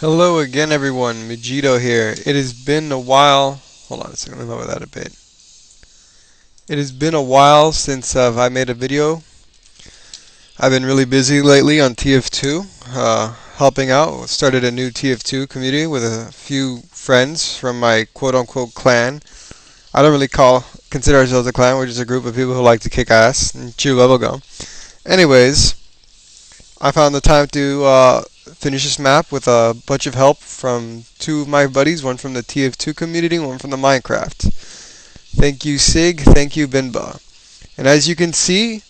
Hello again, everyone. Mijito here. It has been a while. Hold on a second. Let me lower that a bit. It has been a while since I made a video. I've been really busy lately on TF2, helping out. Started a new TF2 community with a few friends from my quote-unquote clan. I don't really consider ourselves a clan. We're just a group of people who like to kick ass and chew bubblegum. Anyways, I found the time to finish this map with a bunch of help from two of my buddies, one from the TF2 community, one from the Minecraft. Thank you, Sig. Thank you, Binba. And as you can see,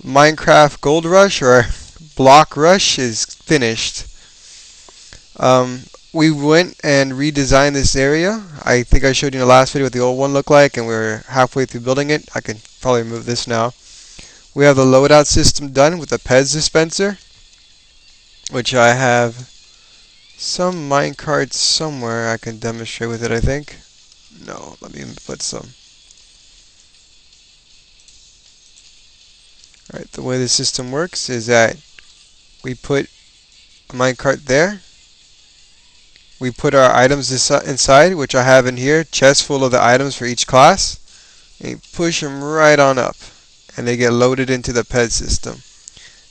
Minecraft Gold Rush or Block Rush is finished. We went and redesigned this area. I think I showed you in the last video what the old one looked like, and we're halfway through building it. I can probably remove this now. We have the loadout system done with the Pez dispenser, which I have some minecarts somewhere I can demonstrate with it, I think. No, let me put some. Alright, the way the system works is that we put a minecart there. We put our items inside, which I have in here, chest full of the items for each class. And you push them right on up, and they get loaded into the Pez system.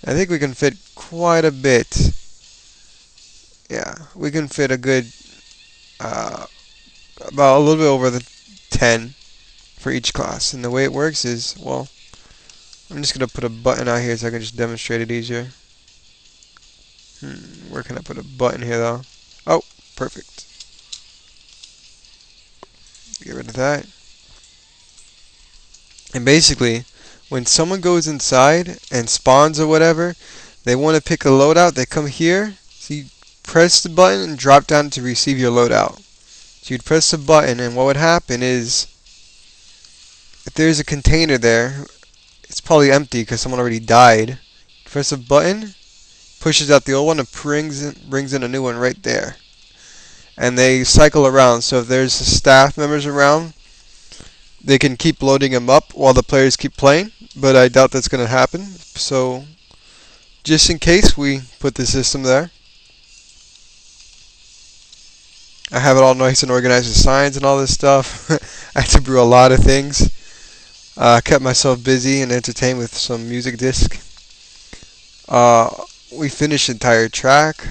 I think we can fit quite a bit. Yeah, we can fit a good, about a little bit over the 10 for each class. And the way it works is, well, I'm just going to put a button out here so I can just demonstrate it easier. Where can I put a button here though? Oh, perfect. Get rid of that. And basically, when someone goes inside and spawns or whatever, they want to pick a loadout, they come here. So you press the button and drop down to receive your loadout. So you'd press the button, and what would happen is, if there's a container there, it's probably empty because someone already died. Press a button, pushes out the old one, and brings in a new one right there. And they cycle around, so if there's staff members around, they can keep loading them up while the players keep playing, but I doubt that's going to happen. So, just in case, we put the system there. I have it all nice and organized with signs and all this stuff. I had to brew a lot of things. I kept myself busy and entertained with some music disc. We finished the entire track.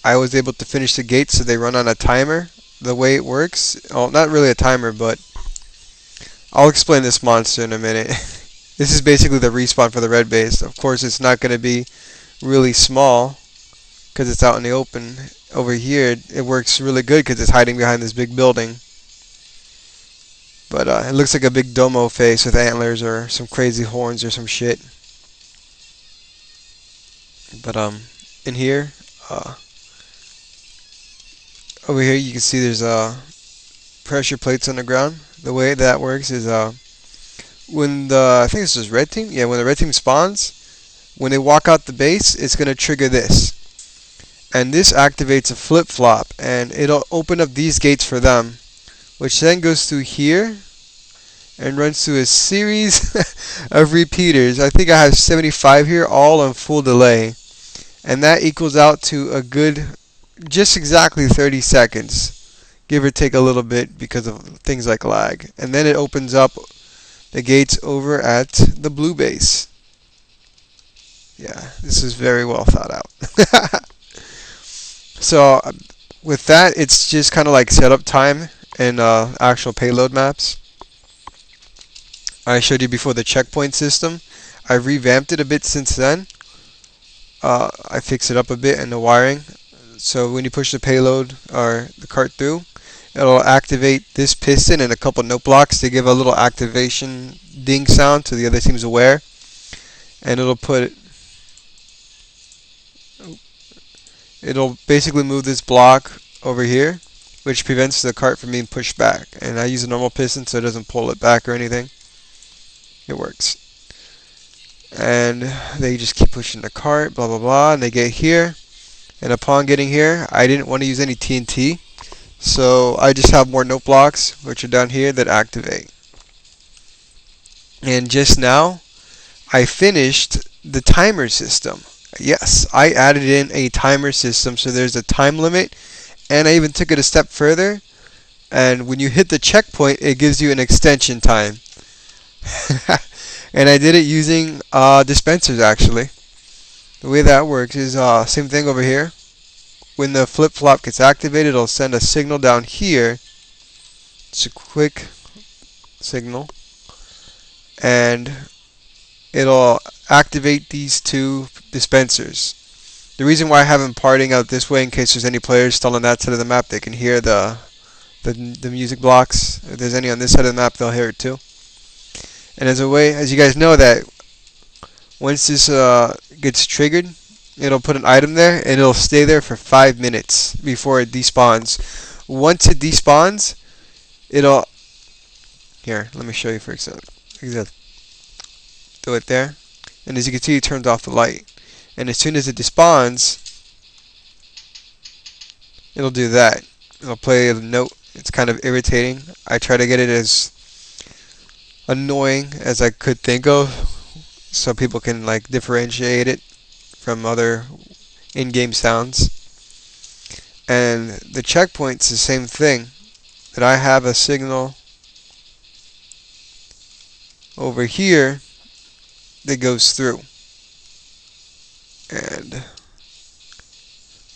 I was able to finish the gates so they run on a timer. The way it works, well, not really a timer, but I'll explain this monster in a minute. This is basically the respawn for the red base. Of course, it's not going to be really small because it's out in the open. Over here, it works really good because it's hiding behind this big building. But it looks like a big domo face with antlers or some crazy horns or some shit. But in here, over here you can see there's pressure plates on the ground. The way that works is when I think this is red team. Yeah, when the red team spawns, when they walk out the base, it's gonna trigger this. And this activates a flip-flop, and it'll open up these gates for them, which then goes through here and runs through a series of repeaters. I think I have 75 here, all on full delay, and that equals out to a good, just exactly 30 seconds, give or take a little bit because of things like lag. And then it opens up the gates over at the blue base. Yeah, this is very well thought out. So with that, it's just kind of like setup time in actual payload maps. I showed you before the checkpoint system. I've revamped it a bit since then. I fixed it up a bit in the wiring. So when you push the payload or the cart through, it'll activate this piston and a couple note blocks to give a little activation ding sound so the other team's aware. And it'll basically move this block over here, which prevents the cart from being pushed back. And I use a normal piston so it doesn't pull it back or anything. It works. And they just keep pushing the cart, blah blah blah, and they get here. And upon getting here, I didn't want to use any TNT, so I just have more note blocks, which are down here, that activate. And just now, I finished the timer system. Yes, I added in a timer system, so there's a time limit, and I even took it a step further. And when you hit the checkpoint, it gives you an extension time. And I did it using dispensers actually. The way that works is same thing over here. When the flip-flop gets activated, it'll send a signal down here. It's a quick signal, and it'll activate these two dispensers. The reason why I have them parting out this way, in case there's any players still on that side of the map, they can hear the music blocks. If there's any on this side of the map, they'll hear it too. And as a way, as you guys know, that once this gets triggered, it'll put an item there, and it'll stay there for 5 minutes before it despawns. Once it despawns, it'll... Here, let me show you for example. Do it there. And as you can see, it turns off the light. And as soon as it despawns, it'll do that. It'll play a note. It's kind of irritating. I try to get it as annoying as I could think of, so people can like differentiate it from other in-game sounds. And the checkpoint's the same thing. That I have a signal over here that goes through. And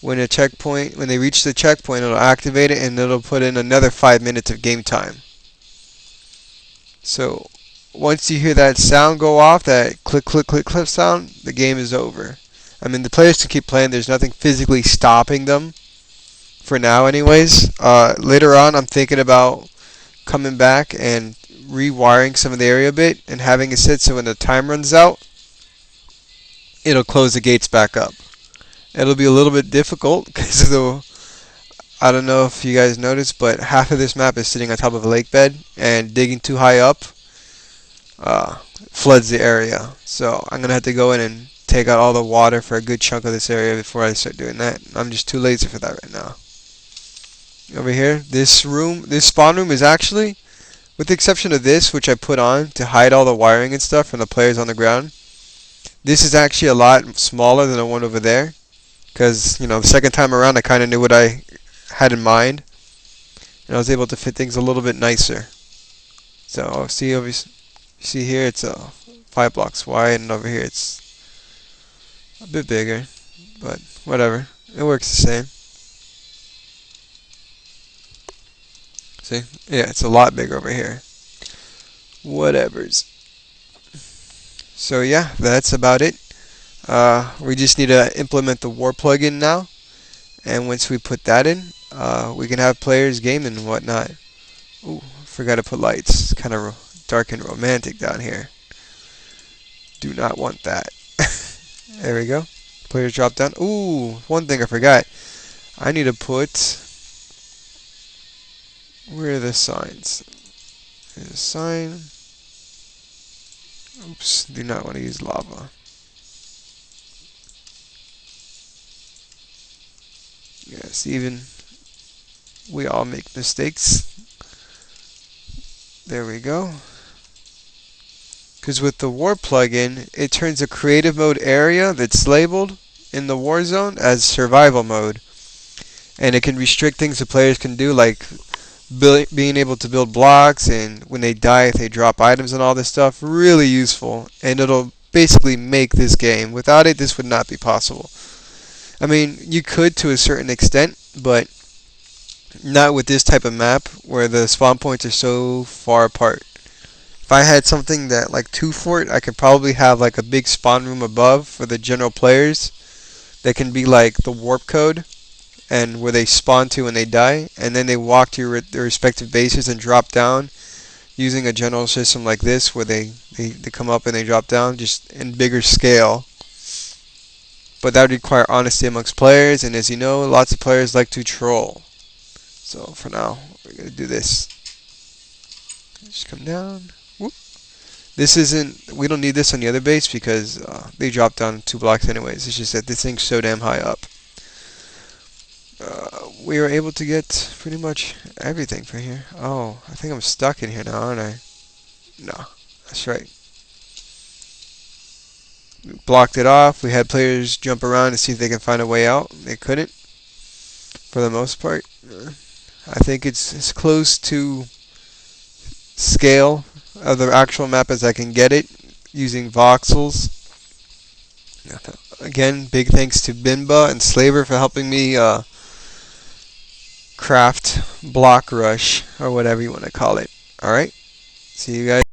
when they reach the checkpoint, it'll activate it, and it'll put in another 5 minutes of game time. So once you hear that sound go off, that click, click, click, click sound, the game is over. I mean, the players can keep playing. There's nothing physically stopping them for now anyways. Later on, I'm thinking about coming back and rewiring some of the area a bit and having it set so when the time runs out, it'll close the gates back up. It'll be a little bit difficult because I don't know if you guys noticed, but half of this map is sitting on top of a lake bed, and digging too high up floods the area. So I'm gonna have to go in and take out all the water for a good chunk of this area before I start doing that. I'm just too lazy for that right now. Over here, this spawn room is actually, with the exception of this, which I put on to hide all the wiring and stuff from the players on the ground, this is actually a lot smaller than the one over there. Because, you know, the second time around I kind of knew what I had in mind, and I was able to fit things a little bit nicer. So see here it's 5 blocks wide, and over here it's a bit bigger, but whatever, it works the same. See, yeah, it's a lot bigger over here. Whatevers. So yeah, that's about it. We just need to implement the war plugin now, and once we put that in, we can have players gaming and whatnot. Ooh, forgot to put lights. It's kind of dark and romantic down here. Do not want that. There we go. Players drop down. Ooh, one thing I forgot. I need to put... Where are the signs? There's a sign. Oops, do not want to use lava. Yes, even we all make mistakes. There we go. Because with the war plugin, it turns a creative mode area that's labeled in the war zone as survival mode. And it can restrict things the players can do, like being able to build blocks, and when they die, if they drop items and all this stuff. Really useful. And it'll basically make this game. Without it, this would not be possible. I mean, you could to a certain extent, but not with this type of map where the spawn points are so far apart. If I had something that like 2 Fort, I could probably have like a big spawn room above for the general players that can be like the warp code, and where they spawn to when they die, and then they walk to their respective bases and drop down using a general system like this where they come up and they drop down, just in bigger scale. But that would require honesty amongst players, and as you know, lots of players like to troll. So for now, we're going to do this. Just come down. Whoop. This isn't, we don't need this on the other base because they drop down 2 blocks anyways. It's just that this thing's so damn high up. We were able to get pretty much everything from here. Oh, I think I'm stuck in here now, aren't I? No, that's right. blocked it off. We had players jump around to see if they can find a way out. They couldn't, for the most part. I think it's as close to scale of the actual map as I can get it using voxels. Again, big thanks to Binba and Slaver for helping me craft Block Rush, or whatever you want to call it. Alright, see you guys.